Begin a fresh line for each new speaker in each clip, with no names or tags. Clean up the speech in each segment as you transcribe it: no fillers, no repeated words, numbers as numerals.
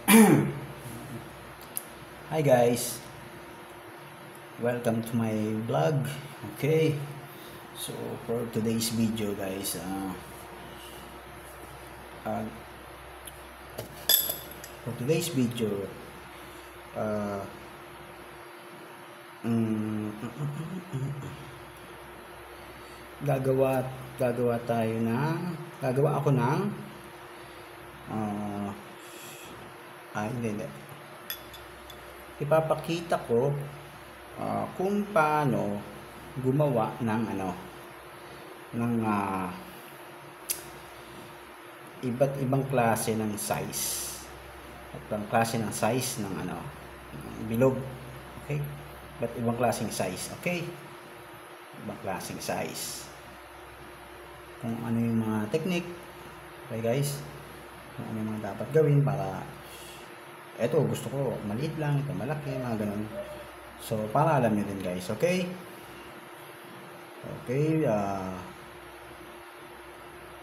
Hi guys, welcome to my vlog. Okay, so for today's video guys, uh, for today's video, uh, mm, gagawa gagawa ako ng uh, hindi. Ipapakita ko kung paano gumawa ng iba't ibang klase ng size at ibang klase ng size ng ng bilog. Okay, iba't ibang klaseng size. Okay, ibang klaseng size, kung ano yung mga technique. Okay guys, kung ano yung mga dapat gawin para eto gusto ko maliit lang, ito malaki, mga ganun. So para alam nyo din guys. Okay, okay,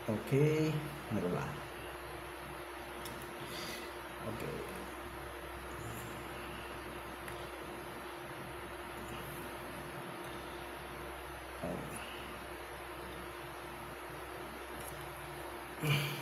okay, ano ba? Okay, oh.